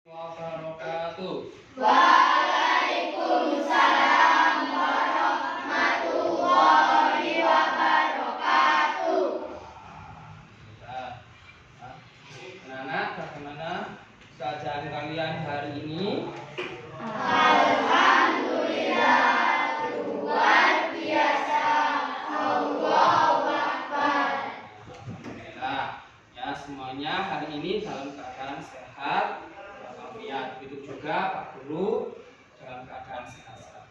wabarakatuh. Waalaikumsalam warahmatullahi wabarakatuh. Anak-anak, bagaimana keadaan kalian hari ini? Alhamdulillah, luar biasa. Allahu Akbar. Alhamdulillah. Ya, semuanya hari ini dalam keadaan sehat walafiat. Begitu juga Pak Guru dalam keadaan sehat.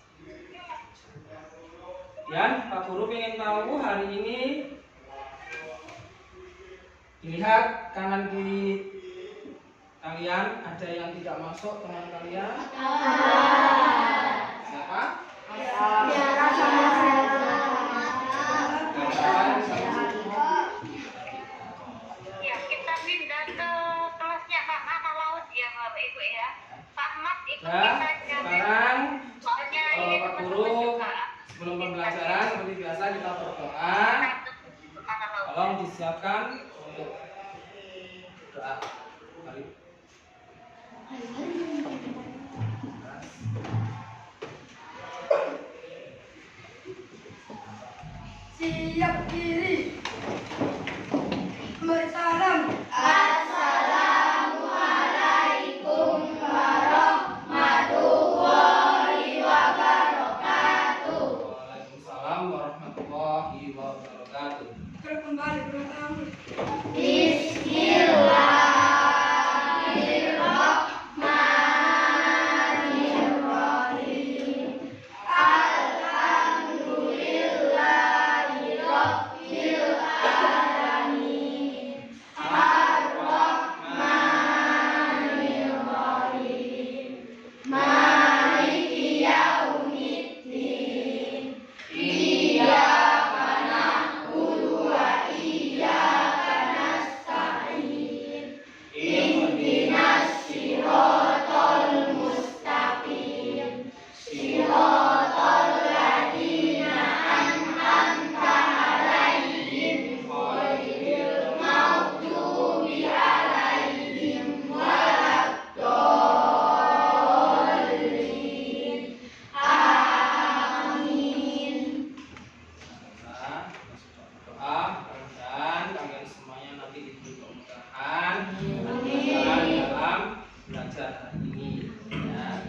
Dan Pak Guru ingin tahu hari ini, dilihat kanan kiri kalian, ada yang tidak masuk teman kalian? Siapa? Ya, kita pindah ke kelasnya Pak Mama Laut ya Bapak Ibu ya. Pak Mat ikut Ya, kita sekarang soalnya ini Pak Guru sebelum pembelajaran seperti biasa kita berdoa. Tolong disiapkan untuk doa. Mari. Siap diri. Bersalam. Assalamualaikum warahmatullahi wabarakatuh. Waalaikumsalam warahmatullahi wabarakatuh. Kembali bertamu. Bismillahirrahmanirrahim. Alhamdulillahirabbil alamin. Ar-Rahmanirrahim. Maliki yaumiddin. Iyyaka na'budu wa iyyaka nasta'in. Ihdinas siratal mustaqim. Siratal ladzina an'amta 'alaihim ghairil maghdubi 'alaihim waladdallin. Amin. Nah, doa mudah-mudahan kalian semuanya nanti diberi kemudahan dalam belajar hari ini. Ya.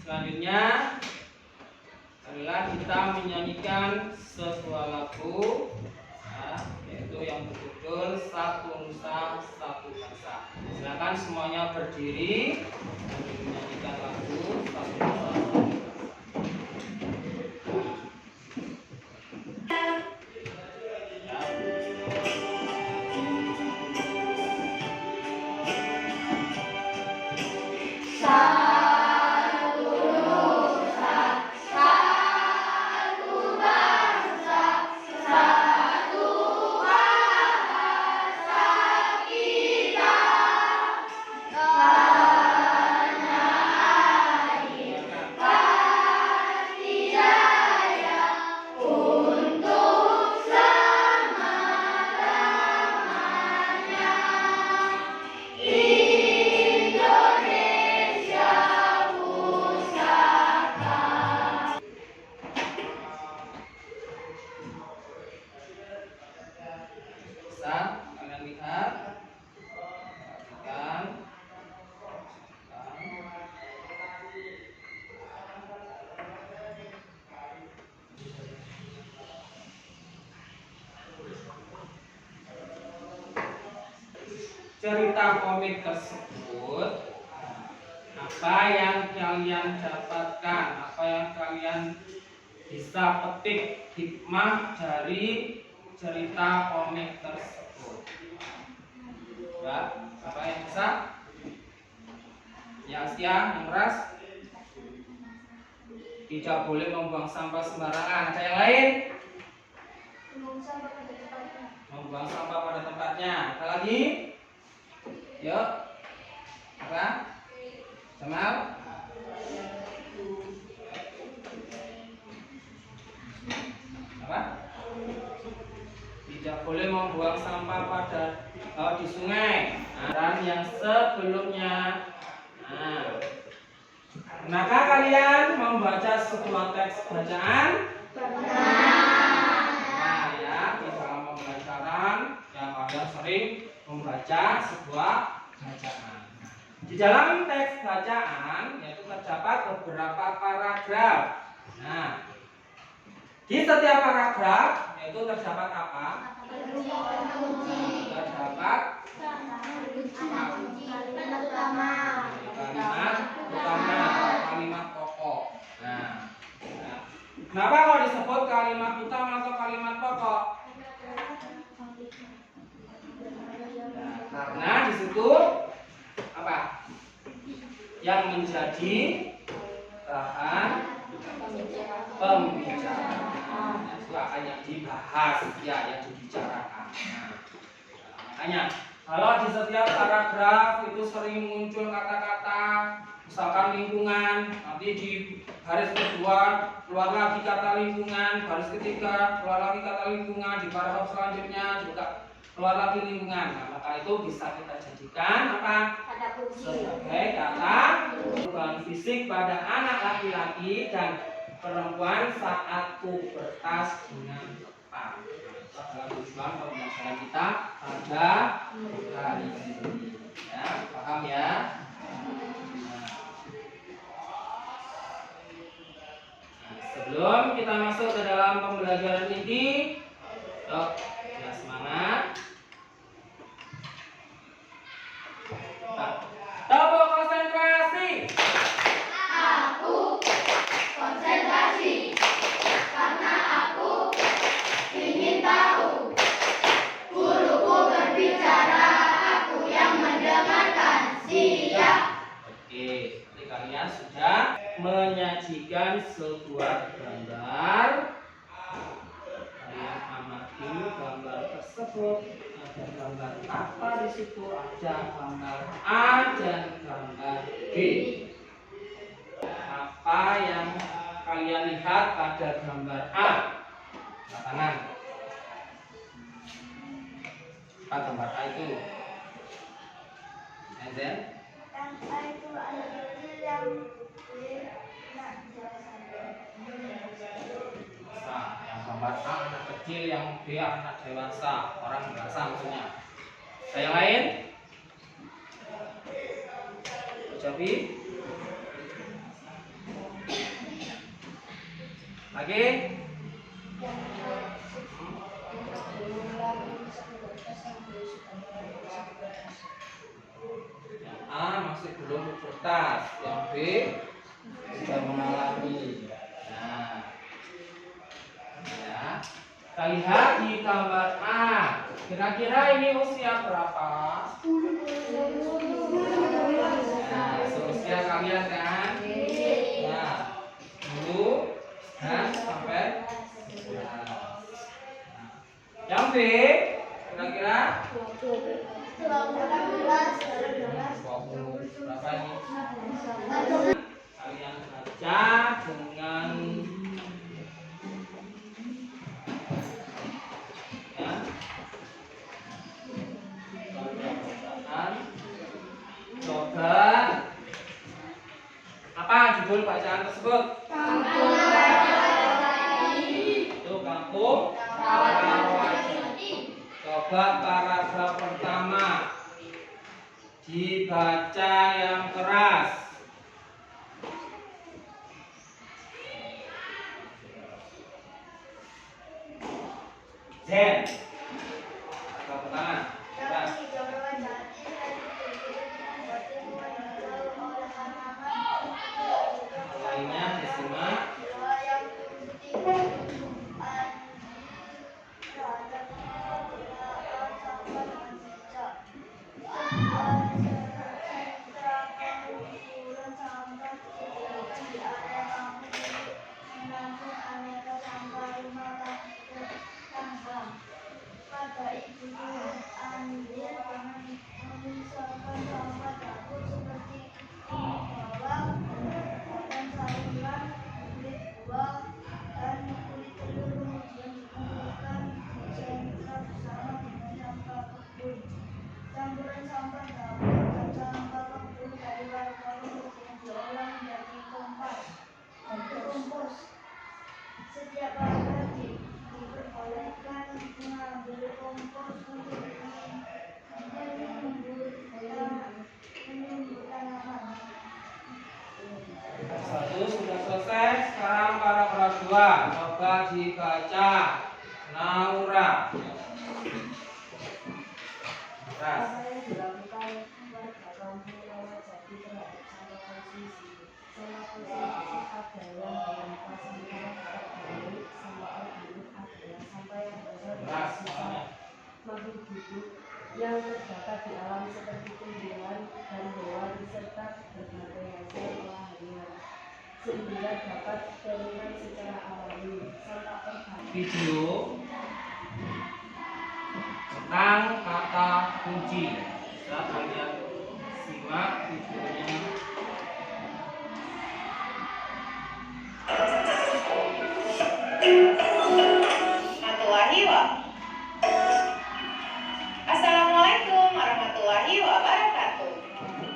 Selanjutnya, marilah kita menyanyikan sebuah lagu, ya, yaitu yang berjudul Satu Nusa Satu Bangsa. Silakan semuanya berdiri dan menyanyikan lagu Satu Nusa Satu Bangsa. Satu nusa, satu bangsa, satu bahasa kita. Tanah air pasti jaya untuk selama-lamanya. Indonesia pusaka. Bisa kalian lihat, perhatikan. Cerita komik tersebut, apa yang kalian dapatkan, apa yang kalian bisa petik hikmah dari cerita komik tersebut? Ya, apa yang bisa? Yang setia, yang keras, tidak boleh membuang sampah sembarangan. Ada yang lain? Membuang sampah pada tempatnya. Ada lagi? Yuk. Apa? Jamal? Apa? tidak boleh membuang sampah pada di sungai. Dan yang sebelumnya. Pernahkah kalian membaca sebuah teks bacaan? Nah, ya, di dalam pembelajaran yang kalian sering membaca sebuah bacaan. Di dalam teks bacaan yaitu terdapat beberapa paragraf. Nah, di setiap paragraf yaitu terdapat apa? Terdapat kalimat utama, kalimat pokok. Nah, kenapa kok disebut kalimat utama atau kalimat pokok? Karena di situ apa? Yang menjadi bahan pembicaraan. Itu akan yang dibahas, ya, yang dibicarakan. Nah, makanya kalau di setiap paragraf itu sering muncul kata-kata, misalkan lingkungan, nanti di baris kedua keluar lagi kata lingkungan, baris ketiga keluar lagi kata lingkungan, di paragraf selanjutnya juga keluar lagi lingkungan. Nah, maka itu bisa kita jadikan apa? Sebagai kata perubahan fisik pada anak laki-laki dan perempuan saat pubertas dengan tepat. Adalah tujuan pembelajaran kita pada hari ini. Ya, paham ya? Sebelum kita masuk ke dalam pembelajaran ini, yuk, ya semangat. Tepuk konsentrasi. Aku konsentrasi karena aku ingin tahu. Guruku berbicara, aku yang mendengarkan. Siap. Oke, nanti kalian sudah menyajikan sebuah gambar. Kalian amati gambar tersebut. Ada gambar apa di situ? Ada gambar A dan gambar B. Apa yang kalian lihat pada gambar A? Kanan. Apa gambar A itu? And then? Yang gambar A anak kecil, yang B anak dewasa, orang dewasa maksudnya. Yang lain? Jadi lagi? Yang A masih belum pubertas, yang B sudah mengalami. Nah, ya, kita lihat di gambar A. Kira-kira ini usia berapa? Nah, seusia kalian kan? Nah, 10 dan sampai 11. Yang B, kira-kira 20. berapa ini? Kalian baca dengan ya, coba apa judul bacaan tersebut? Itu kampung Rawajati. Coba paragraf pertama dibaca yang keras. Zen. Paragraf pertama. Keras. Lainnya disimak. dibaca. Naura. Ras. Apa yang dilakukan warga kampung Rawajati terhadap sampah konsumsi? Sampah konsumsi adalah berupa sampah organik. Sampah organik adalah sampah yang berasal dari sisa makhluk hidup yang terdapat di alam seperti tumbuhan dan hewan serta berbagai hasil olahannya, sehingga dapat ditemukan secara alami. Sampah organik. Video tentang kata kunci. Bisa kalian simak videonya. Assalamualaikum warahmatullahi wabarakatuh.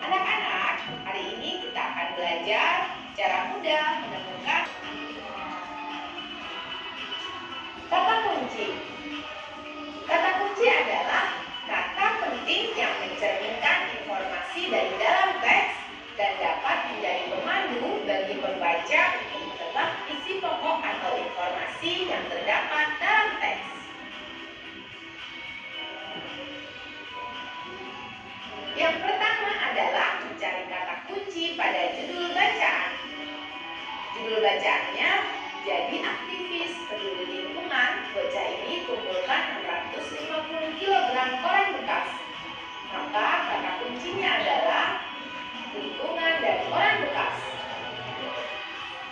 Anak-anak, hari ini kita akan belajar cara mudah menemukan kata kunci. Kata kunci adalah kata penting yang mencerminkan informasi dari dalam teks dan dapat menjadi pemandu bagi pembaca untuk menebak isi pokok atau informasi yang terdapat dalam teks. Yang pertama adalah mencari kata kunci pada judul bacaan. Judul bacaannya, jadi aktivis peduli lingkungan, bocah ini kumpulkan 650 kg koran bekas. Maka kata kuncinya adalah lingkungan dan koran bekas.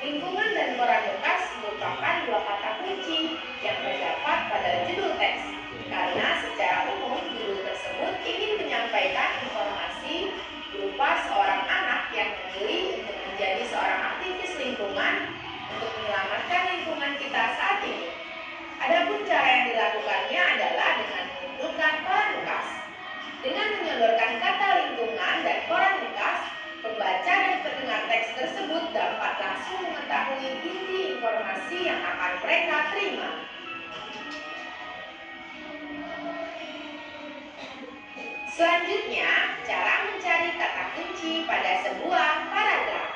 Lingkungan dan koran bekas merupakan dua kata kunci yang terdapat pada judul teks. Karena secara umum judul tersebut ingin menyampaikan informasi berupa seorang anak yang memilih untuk menjadi seorang aktivis lingkungan untuk menyelamatkan lingkungan kita saat ini. Adapun cara yang dilakukannya adalah dengan mengumpulkan koran bekas. Dengan menyodorkan kata lingkungan dan koran bekas, pembaca dan pendengar teks tersebut dapat langsung mengetahui inti informasi yang akan mereka terima. Selanjutnya, cara mencari kata kunci pada sebuah paragraf.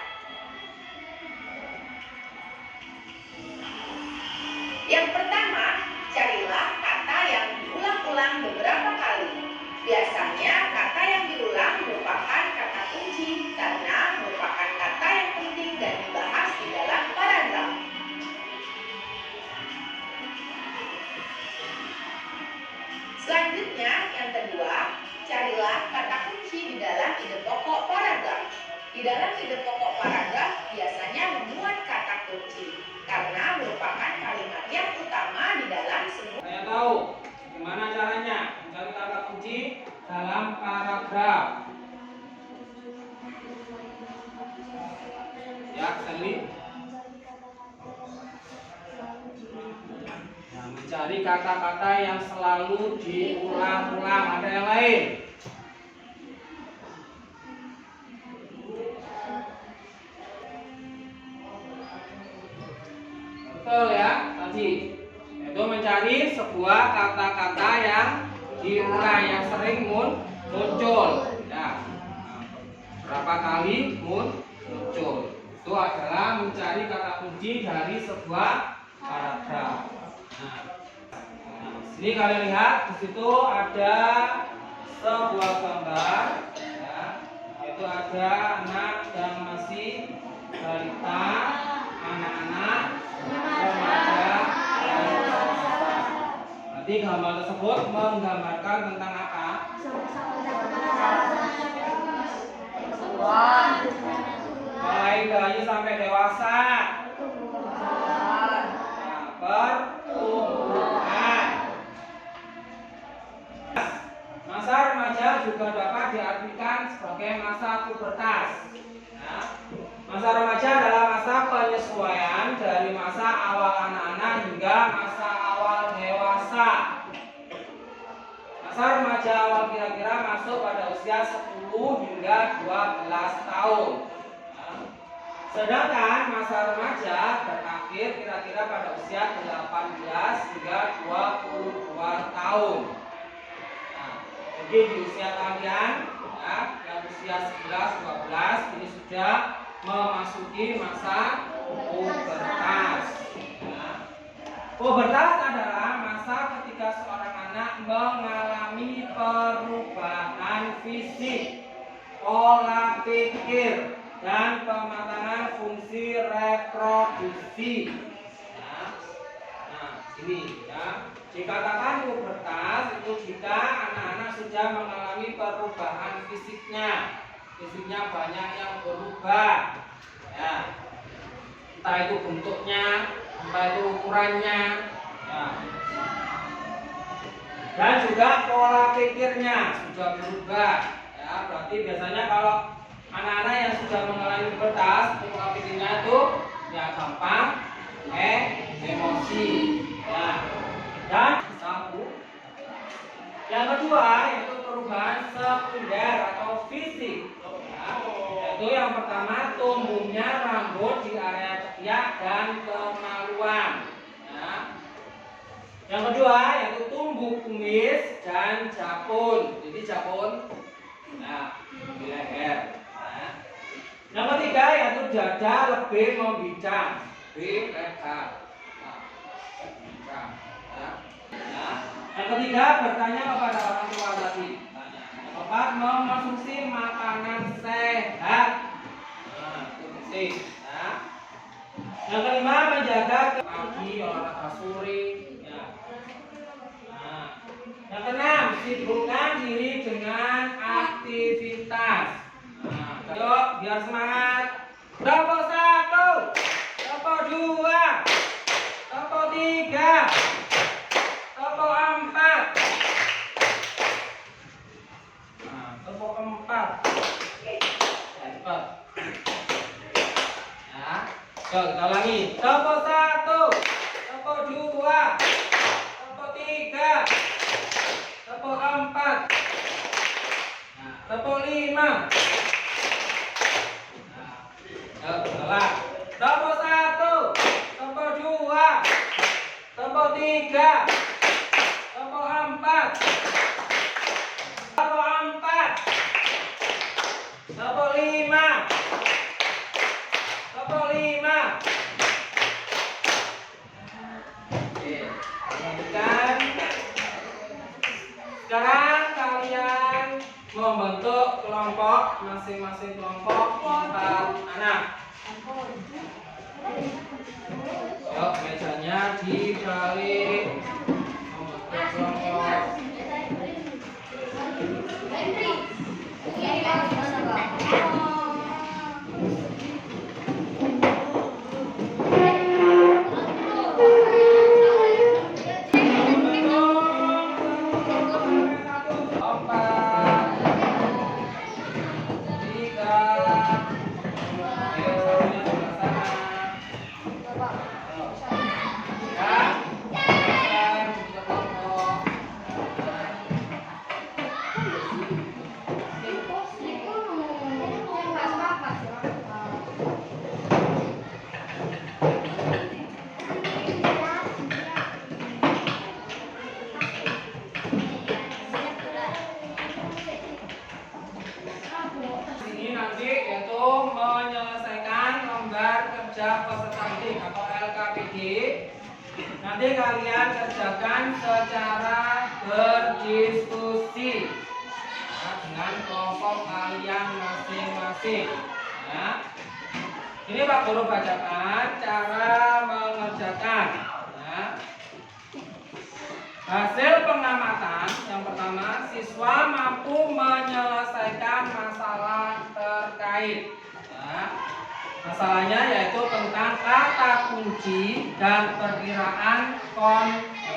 Yang pertama, carilah kata yang diulang-ulang beberapa kali. Biasanya, kata yang diulang merupakan kata kunci karena merupakan kata yang penting dan dibahas di dalam paragraf. Selanjutnya, yang kedua, carilah kata kunci di dalam ide pokok paragraf. Di dalam ide pokok paragraf biasanya memuat kata kunci karena merupakan kalimat yang utama di dalam sebuah. Saya tahu gimana caranya mencari kata kunci dalam paragraf. Ya, Sally. Nah, mencari kata-kata yang selalu diulang-ulang. Ada yang lain? Betul ya, tadi. Itu mencari sebuah kata-kata yang diulang, yang sering muncul. Ya. Berapa kali muncul. Itu adalah mencari kata kunci dari sebuah paragraf. Nah, sini kalian lihat di situ ada sebuah gambar, ya, yaitu ada anak yang masih balita, anak-anak, remaja, dan dewasa. Nanti gambar tersebut menggambarkan tentang apa? Mulai bayi sampai dewasa. Pertumbuhan. Masa remaja juga dapat diartikan sebagai masa pubertas. Ya. Masa remaja adalah masa penyesuaian dari masa awal anak-anak hingga masa awal dewasa. Masa remaja awal kira-kira masuk pada usia 10 hingga 12 tahun. Sedangkan masa remaja berakhir kira-kira pada usia 18 hingga 22 tahun. Nah, jadi di usia kalian, ya, yang usia 11-12 ini sudah memasuki masa pubertas. Ya. Pubertas adalah masa ketika seorang anak mengalami perubahan fisik, pola pikir, dan pematangan fungsi reproduksi. Nah, ini ya. Dikatakan pubertas itu jika anak-anak sudah mengalami perubahan fisiknya banyak yang berubah. Ya. Entah itu bentuknya, entah itu ukurannya, ya. Dan juga pola pikirnya sudah berubah. Ya, berarti biasanya kalau anak-anak yang sudah mengalami pubertas, pola pikirnya itu ya gampang emosi. Ya. Dan satu. Yang kedua yaitu perubahan sekunder atau fisik. Ya, yaitu yang pertama tumbuhnya rambut di area ketiak dan kemaluan. Ya. Yang kedua yaitu tumbuh kumis dan japun. Jadi japun nah, di leher. Nah. Yang ketiga yaitu dada lebih membidang, lebih lebar. Yang ketiga bertanya kepada orang tua tadi. Yang keempat mengonsumsi makanan sehat. Yang kelima menjaga pagi olahraga sore. Yang keenam sibukkan diri dengan aktivitas. Yuk biar semangat. Tepuk 1, tepuk 2, tepuk 3. Tepuk 4. Nah, tepuk 4. Cepat. Ya. Yuk, kita ulangi. Tepuk 1, tepuk 2, tepuk 3, tepuk 4. Nah, tepuk 5. Nah, yuk, kita ulang. Tepuk 1, tepuk 2, tepuk 3. Tepuk 4. Tepuk 4. Tepuk 5. Tepuk 5. Oke, lanjutkan. Sekarang kalian membentuk kelompok, masing-masing kelompok 4 anak. Yuk, mejanya dibalik. Nanti kalian kerjakan secara berdiskusi dengan kelompok kalian masing-masing. Ya. Ini Pak Guru bacakan cara mengerjakan. Ya. Hasil pengamatan yang pertama, siswa mampu menyelesaikan masalah terkait. Ya. Masalahnya yaitu tentang kata kunci dan perkiraan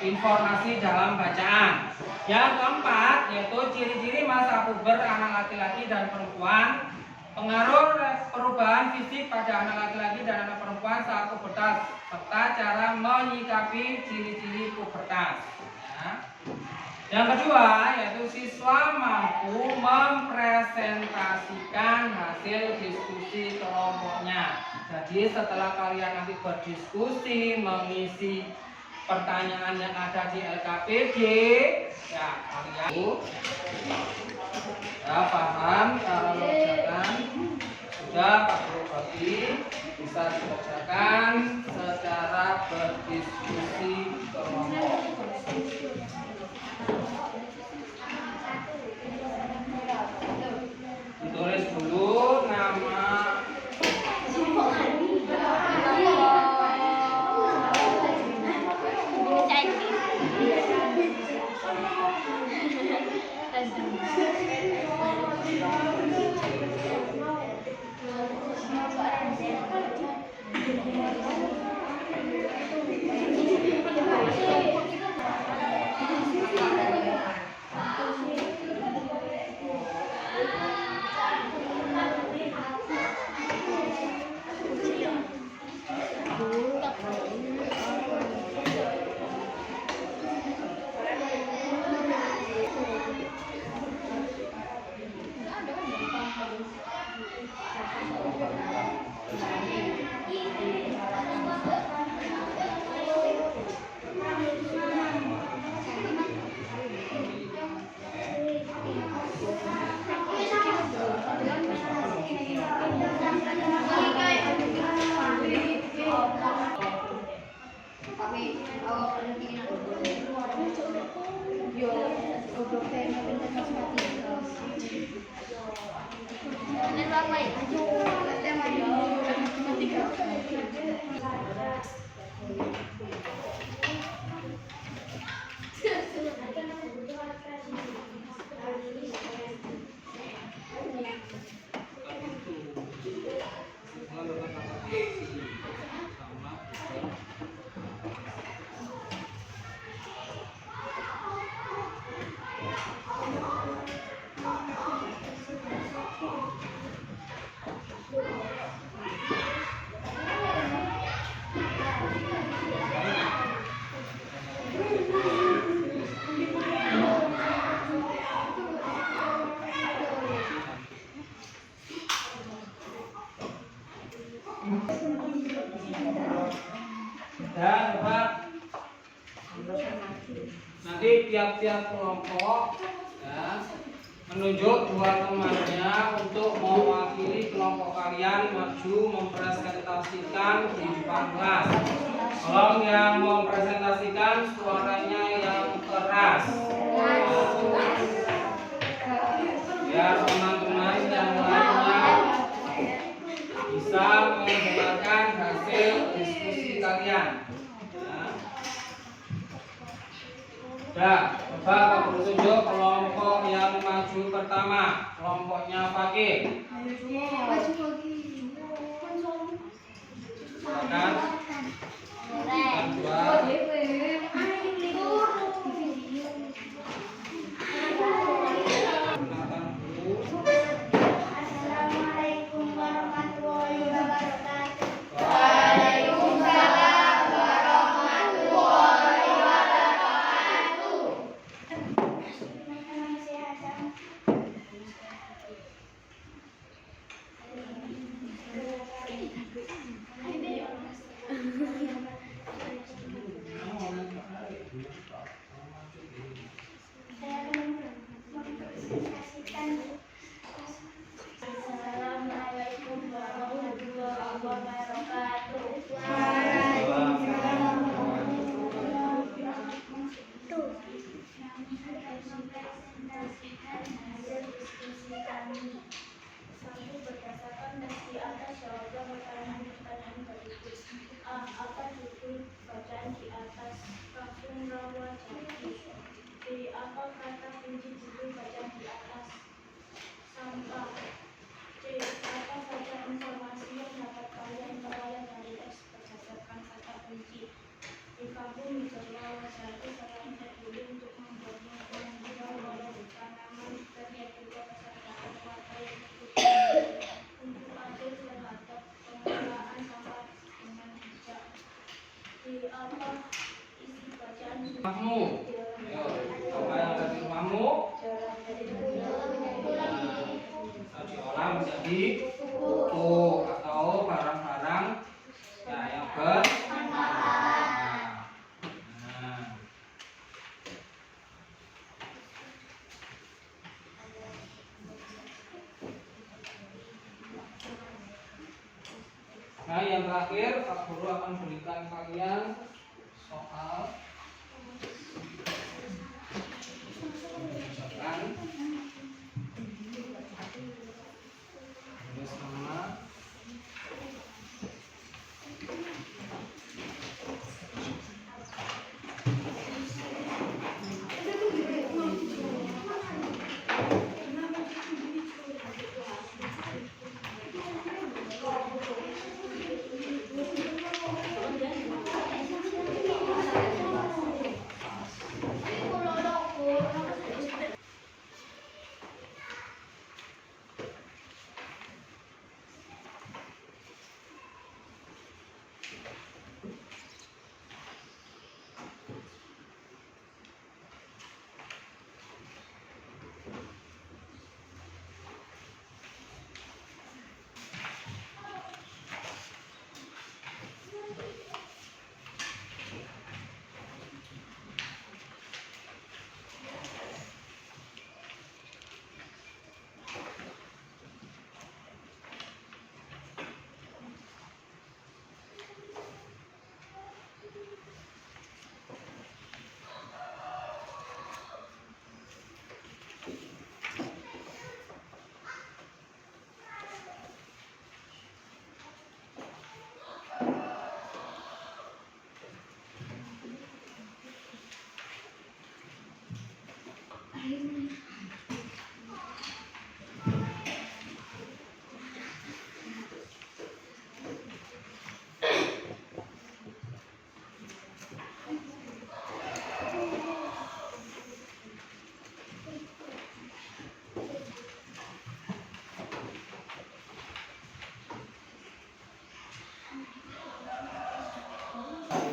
informasi dalam bacaan. Yang keempat yaitu ciri-ciri masa puber anak laki-laki dan perempuan, pengaruh perubahan fisik pada anak laki-laki dan anak perempuan saat pubertas, serta cara menyikapi ciri-ciri pubertas. Ya. Yang kedua yaitu siswa mampu mempresentasikan hasil diskusi kelompoknya. Jadi setelah kalian nanti berdiskusi mengisi pertanyaan yang ada di LKPD, ya kalian ya paham cara mengerjakan. Sudah Pak Guru bagi. bisa dikerjakan secara berdiskusi kelompok. Ditulis dulu nama dan nanti tiap-tiap kelompok ya, menunjuk dua temannya untuk mewakili kelompok kalian maju mempresentasikan di depan kelas. Tolong yang mempresentasikan suaranya yang keras biar teman-teman yang lainnya bisa mendengarkan hasil diskusi kalian. Ya, coba kamu tunjuk kelompok yang maju pertama, kelompoknya Fakih. Silakan. Yang kedua. Assalamualaikum warahmatullahi wabarakatuh. Assalamualaikum warahmatullahi wabarakatuh. Waalaikumsalam warahmatullahi wabarakatuh. Presentasikan hasil diskusi kami. Satu, berdasarkan tes di atas jawablah pertanyaan-pertanyaan berikut. A. Apa judul bacaan di atas? Kafung Rawa Jati. B. Apa kata kunci judul bacaan di atas? Sampah. C. Apa saja informasi yang dapat kalian peroleh dari teks berdasarkan kata kunci? Di kampung Wijaya Jati setelah terpilih untuk membuatnya dengan mudah walau bukan namun terlihat juga kesertaan warga yang ikut untuk adil terhadap pengelolaan sampah dengan bijak. Di apa isi bacaan Kamu, apa yang ada di rumahmu? Diolah menjadi buku atau barang-barang ya yang bermanfaat. Nah. Nah, yang terakhir Pak Guru akan berikan kalian soal misalkan tulis nama,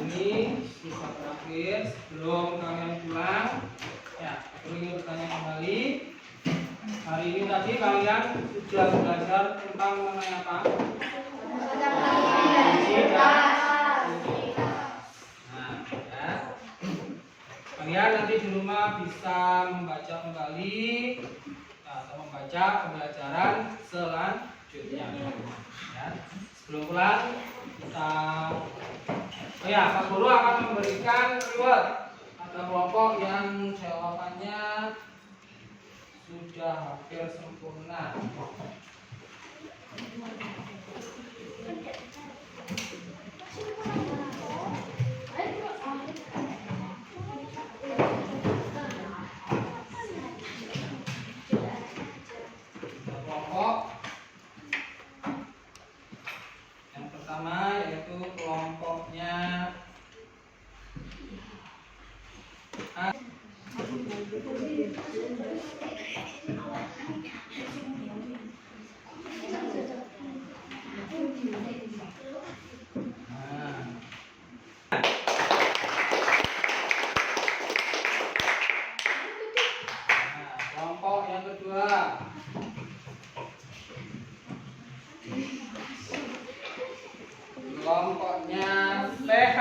ini sisa terakhir sebelum kalian pulang. Ya, aku ingin bertanya kembali. Hari ini tadi kalian sudah belajar tentang mengenai apa? Nah, ya. Kalian nanti di rumah bisa membaca kembali atau membaca pembelajaran selanjutnya. Ya. Sebelum pulang kita Pak Guru akan memberikan reward. Ada kelompok yang jawabannya sudah hampir sempurna. Kelompok yang pertama yaitu kelompoknya A. Kelompok yang kedua kelompoknya PH.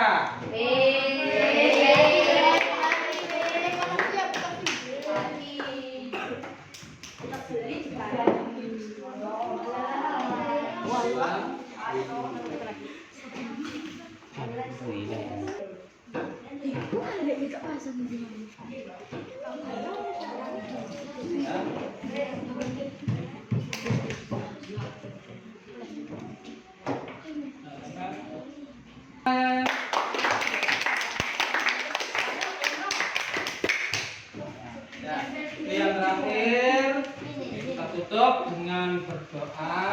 Yang terakhir kita tutup dengan berdoa.